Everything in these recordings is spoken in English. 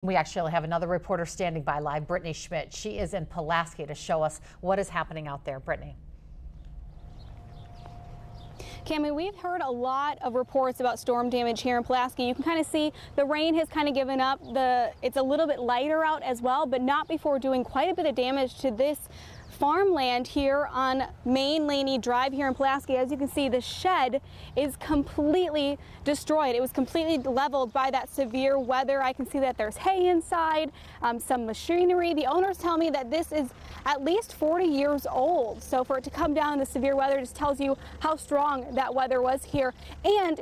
We actually have another reporter standing by live, Brittany Schmidt. She is in Pulaski to show us what is happening out there. Brittany. Cami, we've heard a lot of reports about storm damage here in Pulaski. You can kind of see the rain has kind of given up. It's a little bit lighter out as well, but not before doing quite a bit of damage to this farmland here on Main Laney Drive here in Pulaski. As you can see, the shed is completely destroyed. It was completely leveled by that severe weather. I can see that there's hay inside, some machinery. The owners tell me that this is at least 40 years old. So for it to come down, the severe weather just tells you how strong that weather was here. And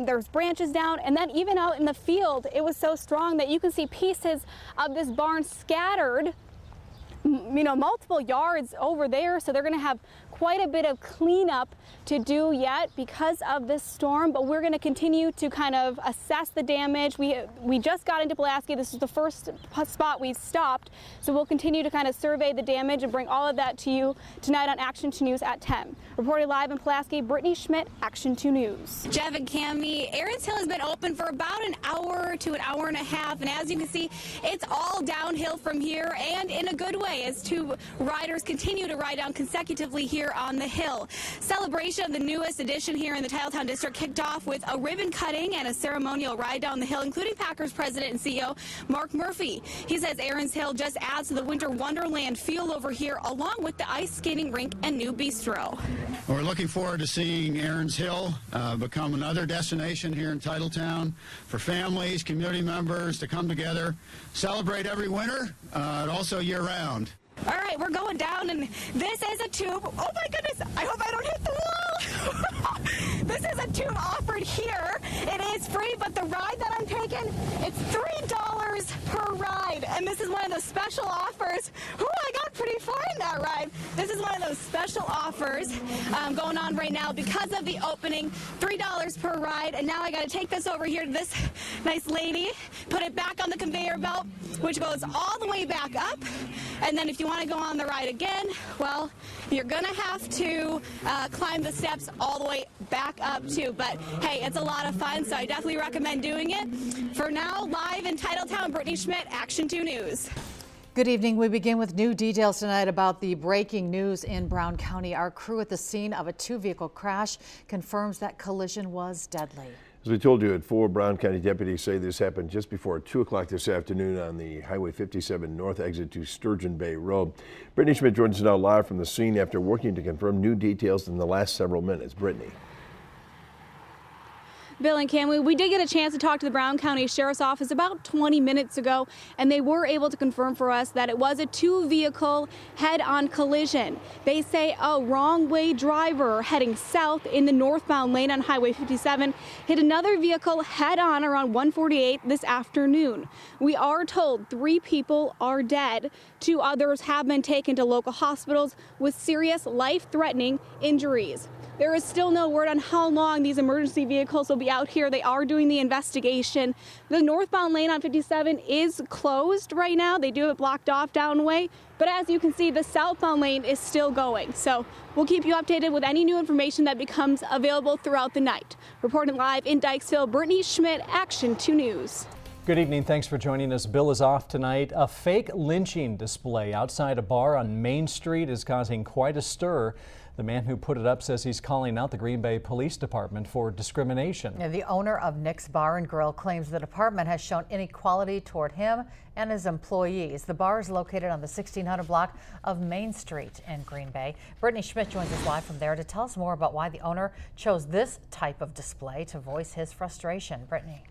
there's branches down, and then even out in the field, it was so strong that you can see pieces of this barn scattered multiple yards over there. So they're going to have quite a bit of cleanup to do yet because of this storm, but we're going to continue to kind of assess the damage. We just got into Pulaski. This is the first spot we stopped, so we'll continue to kind of survey the damage and bring all of that to you tonight on Action 2 News at 10. Reporting live in Pulaski, Brittany Schmidt, Action 2 News. Jeff and Cami, Aaron's Hill has been open for about an hour to an hour and a half, and as you can see, it's all downhill from here, and in a good way, as two riders continue to ride down consecutively here on the hill. Celebration of the newest edition here in the Titletown District kicked off with a ribbon cutting and a ceremonial ride down the hill, including Packers president and CEO Mark Murphy. He says Aaron's Hill just adds to the winter wonderland feel over here, along with the ice skating rink and new bistro. We're looking forward to seeing Aaron's Hill become another destination here in Titletown for families, community members to come together, celebrate every winter and also year-round. All right, we're going down, and this is a tube. Oh my goodness, I hope I don't hit the wall. This is a tube offered here. It is free, but the ride that I'm taking, it's $3 per ride, and this is one of those special offers. Ooh, I got pretty far in that ride. This is one of those special offers going on right now because of the opening, $3 per ride, and now I got to take this over here to this nice lady, put it back on the conveyor belt, which goes all the way back up, and then if you want to go on the ride again, well, you're going to have to climb the steps all the way back up too. But hey, it's a lot of fun, so I definitely recommend doing it. For now, live in Titletown, Brittany Schmidt, Action 2 News. Good evening. We begin with new details tonight about the breaking news in Brown County. Our crew at the scene of a two-vehicle crash confirms that collision was deadly. As we told you at 4, Brown County deputies say this happened just before 2 o'clock this afternoon on the Highway 57 north exit to Sturgeon Bay Road. Brittany Schmidt joins us now live from the scene after working to confirm new details in the last several minutes. Brittany. Bill and Cam, we did get a chance to talk to the Brown County Sheriff's Office about 20 minutes ago, and they were able to confirm for us that it was a two-vehicle head-on collision. They say a wrong-way driver heading south in the northbound lane on Highway 57 hit another vehicle head-on around 1:48 this afternoon. We are told 3 people are dead. 2 others have been taken to local hospitals with serious life-threatening injuries. There is still no word on how long these emergency vehicles will be out here. They are doing the investigation. The northbound lane on 57 is closed right now. They do have it blocked off downway, but as you can see, the southbound lane is still going. So we'll keep you updated with any new information that becomes available throughout the night. Reporting live in Dykesville, Brittany Schmidt, Action 2 News. Good evening. Thanks for joining us. Bill is off tonight. A fake lynching display outside a bar on Main Street is causing quite a stir. The man who put it up says he's calling out the Green Bay Police Department for discrimination. The owner of Nick's Bar and Grill claims the department has shown inequality toward him and his employees. The bar is located on the 1600 block of Main Street in Green Bay. Brittany Schmidt joins us live from there to tell us more about why the owner chose this type of display to voice his frustration. Brittany.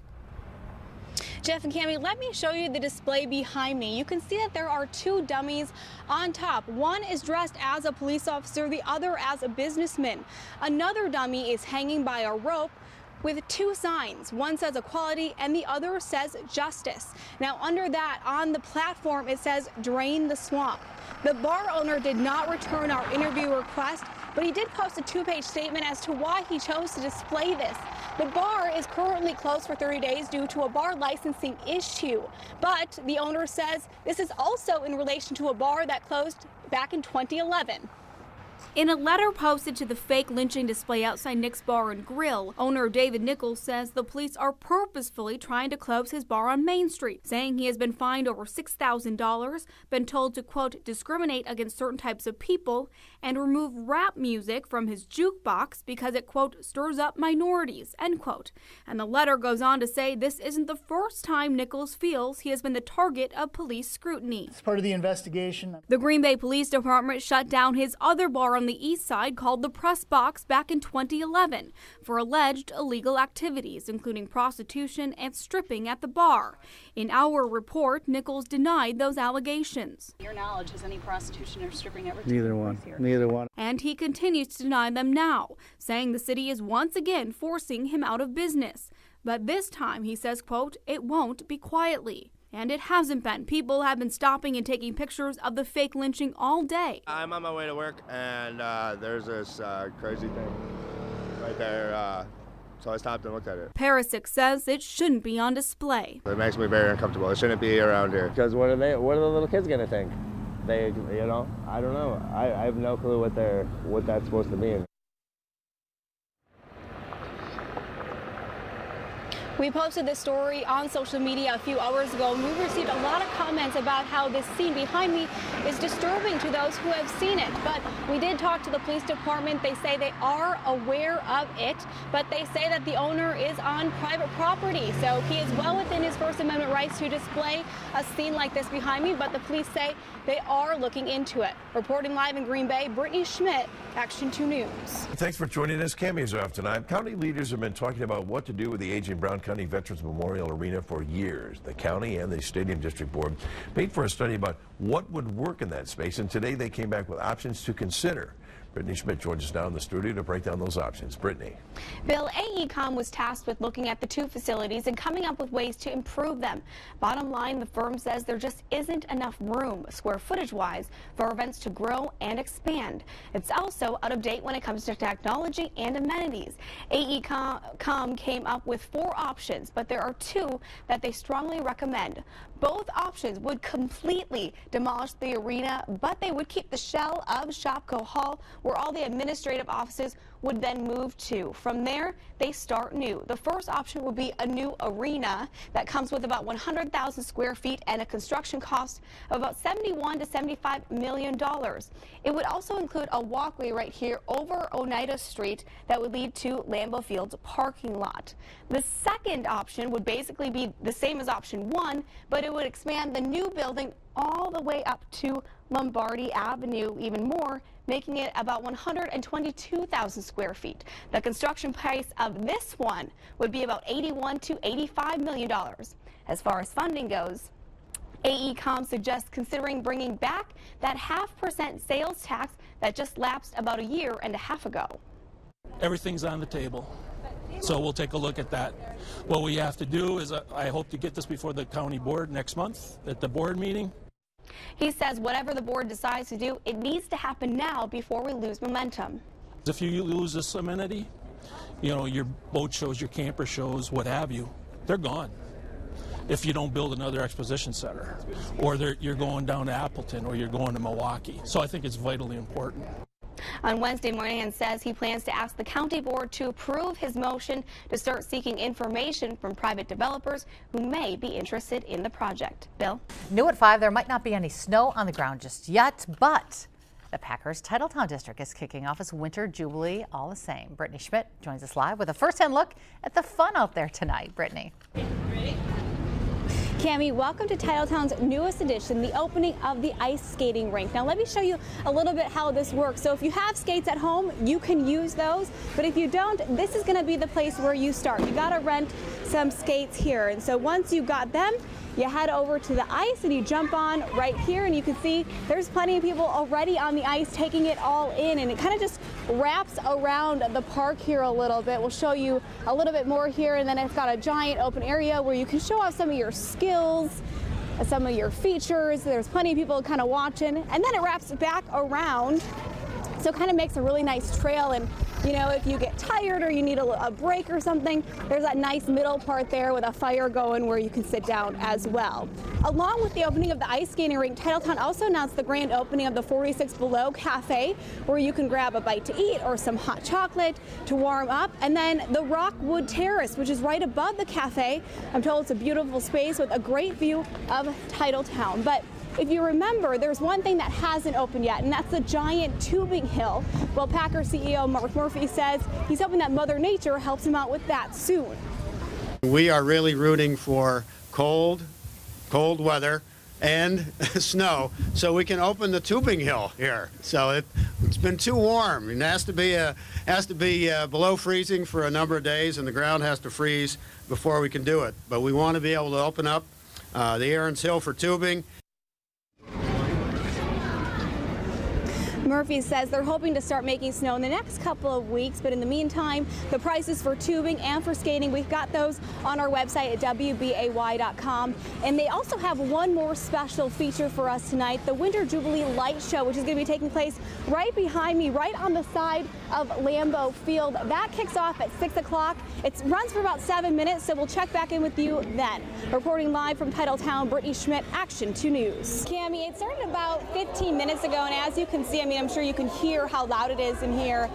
Jeff and Cami, let me show you the display behind me. You can see that there are 2 dummies on top. One is dressed as a police officer, the other as a businessman. Another dummy is hanging by a rope with 2 signs. One says equality and the other says justice. Now under that, on the platform, it says drain the swamp. The bar owner did not return our interview request, but he did post a 2-page statement as to why he chose to display this. The bar is currently closed for 30 days due to a bar licensing issue, but the owner says this is also in relation to a bar that closed back in 2011. In a letter posted to the fake lynching display outside Nick's Bar and Grill, owner David Nichols says the police are purposefully trying to close his bar on Main Street, saying he has been fined over $6,000, been told to, quote, discriminate against certain types of people, and remove rap music from his jukebox because it, quote, stirs up minorities, end quote. And the letter goes on to say this isn't the first time Nichols feels he has been the target of police scrutiny. It's part of the investigation. The Green Bay Police Department shut down his other bar on the east side called the Press Box back in 2011 for alleged illegal activities, including prostitution and stripping at the bar. In our report, Nichols denied those allegations. Your knowledge, has any prostitution or stripping ever Neither one. Neither one. And he continues to deny them now, saying the city is once again forcing him out of business. But this time, he says, quote, it won't be quietly. And it hasn't been. People have been stopping and taking pictures of the fake lynching all day. I'm on my way to work, and there's this crazy thing right there, so I stopped and looked at it. Perisic says it shouldn't be on display. It makes me very uncomfortable. It shouldn't be around here. Because what are the little kids gonna think? I don't know. I have no clue what that's supposed to mean. We posted this story on social media a few hours ago, and we received a lot of comments about how this scene behind me is disturbing to those who have seen it. But we did talk to the police department. They say they are aware of it, but they say that the owner is on private property. So he is well within his First Amendment rights to display a scene like this behind me, but the police say they are looking into it. Reporting live in Green Bay, Brittany Schmidt, Action 2 News. Thanks for joining us. Cammy's off tonight. County leaders have been talking about what to do with the aging Brown County Veterans Memorial Arena for years. The county and the Stadium District Board paid for a study about what would work in that space, and today they came back with options to consider. Brittany Schmidt joins us now in the studio to break down those options. Brittany. Bill, AECOM was tasked with looking at the two facilities and coming up with ways to improve them. Bottom line, the firm says there just isn't enough room, square footage-wise, for events to grow and expand. It's also out of date when it comes to technology and amenities. AECOM came up with 4 options, but there are 2 that they strongly recommend. Both options would completely demolish the arena, but they would keep the shell of Shopko Hall, where all the administrative offices would then move to. From there, they start new. The first option would be a new arena that comes with about 100,000 square feet and a construction cost of about $71 to $75 million. It would also include a walkway right here over Oneida Street that would lead to Lambeau Field's parking lot. The second option would basically be the same as option 1, but it would expand the new building all the way up to Lombardi Avenue even more, making it about 122,000 square feet. The construction price of this one would be about $81 to $85 million. As far as funding goes, AECOM suggests considering bringing back that 0.5% sales tax that just lapsed about a year and a half ago. Everything's on the table, so we'll take a look at that. What we have to do is I hope to get this before the county board next month at the board meeting. He says whatever the board decides to do, it needs to happen now before we lose momentum. If you lose this amenity, your boat shows, your camper shows, what have you, they're gone. If you don't build another exposition center, or you're going down to Appleton, or you're going to Milwaukee. So I think it's vitally important. On Wednesday, Moynihan says he plans to ask the county board to approve his motion to start seeking information from private developers who may be interested in the project. Bill? New at 5, there might not be any snow on the ground just yet, but the Packers Titletown District is kicking off its Winter Jubilee all the same. Brittany Schmidt joins us live with a first-hand look at the fun out there tonight. Brittany. Ready? Cammie, welcome to Titletown's newest edition, the opening of the ice skating rink. Now let me show you a little bit how this works. So if you have skates at home, you can use those, but if you don't, this is going to be the place where you start. You got to rent some skates here, and so once you got them, you head over to the ice and you jump on right here, and you can see there's plenty of people already on the ice taking it all in, and it kind of just wraps around the park here a little bit. We'll show you a little bit more here, and then it's got a giant open area where you can show off some of your skills, some of your features. There's plenty of people kind of watching, and then it wraps back around, so it kind of makes a really nice trail. And you know, if you get tired or you need a break or something, there's that nice middle part there with a fire going where you can sit down as well. Along with the opening of the ice skating rink, Titletown also announced the grand opening of the 46 Below Cafe, where you can grab a bite to eat or some hot chocolate to warm up. And then the Rockwood Terrace, which is right above the cafe. I'm told it's a beautiful space with a great view of Titletown. But if you remember, there's one thing that hasn't opened yet, and that's the giant tubing hill. Well, Packer CEO Mark Murphy says he's hoping that Mother Nature helps him out with that soon. We are really rooting for cold weather and snow so we can open the tubing hill here. So it's been too warm. It has to be below freezing for a number of days, and the ground has to freeze before we can do it. But we want to be able to open up the Aaron's Hill for tubing. Murphy says they're hoping to start making snow in the next couple of weeks, but in the meantime, the prices for tubing and for skating, we've got those on our website at WBAY.com. And they also have one more special feature for us tonight, the Winter Jubilee Light Show, which is going to be taking place right behind me, right on the side of Lambeau Field. That kicks off at 6 o'clock. It runs for about 7 minutes, so we'll check back in with you then. Reporting live from Titletown, Brittany Schmidt, Action 2 News. Cammie, it started about 15 minutes ago, and as you can see, I'm sure you can hear how loud it is in here.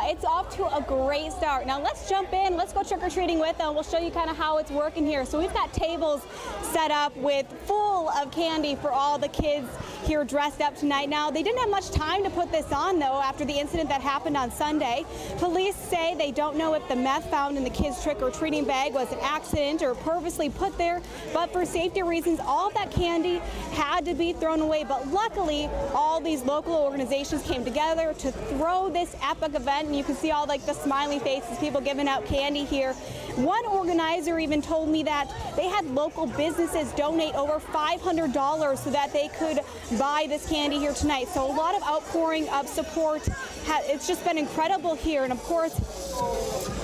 It's off to a great start. Now let's jump in. Let's go trick-or-treating with them. We'll show you kind of how it's working here. So we've got tables set up with full of candy for all the kids here dressed up tonight. Now, they didn't have much time to put this on, though, after the incident that happened on Sunday. Police say they don't know if the meth found in the kids' trick-or-treating bag was an accident or purposely put there, but for safety reasons, all of that candy had to be thrown away. But luckily, all these local organizations came together to throw this epic event, and you can see all like the smiley faces, people giving out candy here. One organizer even told me that they had local businesses donate over $500 so that they could buy this candy here tonight. So a lot of outpouring of support. It's just been incredible here, and of course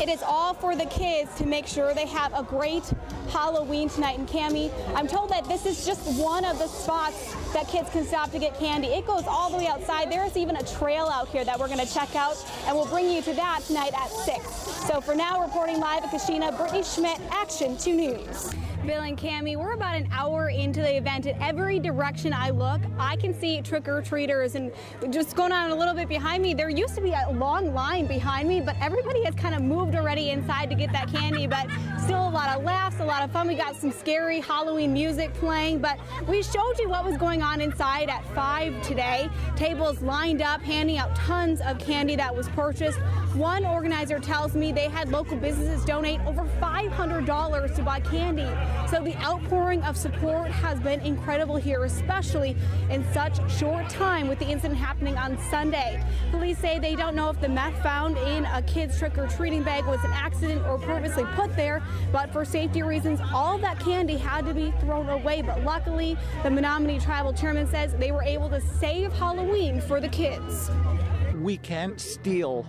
it is all for the kids to make sure they have a great Halloween tonight. And Cammie, I'm told that this is just one of the spots that kids can stop to get candy. It goes all the way outside. There is even a trail out here that we're going to check out, and we'll bring you to that tonight at 6. So for now, reporting live at Kashina, Brittany Schmidt, Action 2 News. Bill and Cammie, we're about an hour into the event. In every direction I look, I can see trick-or-treaters, and just going on a little bit behind me, there used to be a long line behind me, but everybody has kind of moved already inside to get that candy, but still a lot of laughs, a lot of fun. We got some scary Halloween music playing, but we showed you what was going on inside at 5 today. Tables lined up, handing out tons of candy that was purchased. One organizer tells me they had local businesses donate over $500 to buy candy. So the outpouring of support has been incredible here, especially in such short time with the incident happening on Sunday. Police say they don't know if the meth found in a kid's trick-or-treating bag was an accident or purposely put there, but for safety reasons, all of that candy had to be thrown away. But luckily, the Menominee Tribal Chairman says they were able to save Halloween for the kids. We can't steal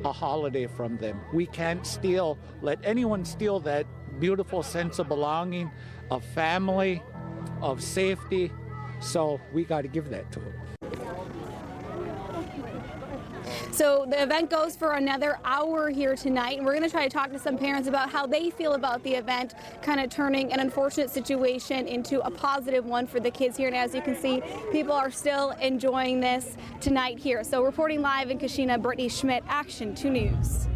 a holiday from them. We can't let anyone steal that beautiful sense of belonging, of family, of safety. So we got to give that to them. So the event goes for another hour here tonight, and we're going to try to talk to some parents about how they feel about the event, kind of turning an unfortunate situation into a positive one for the kids here. And as you can see, people are still enjoying this tonight here. So reporting live in Kashina, Brittany Schmidt, Action 2 News.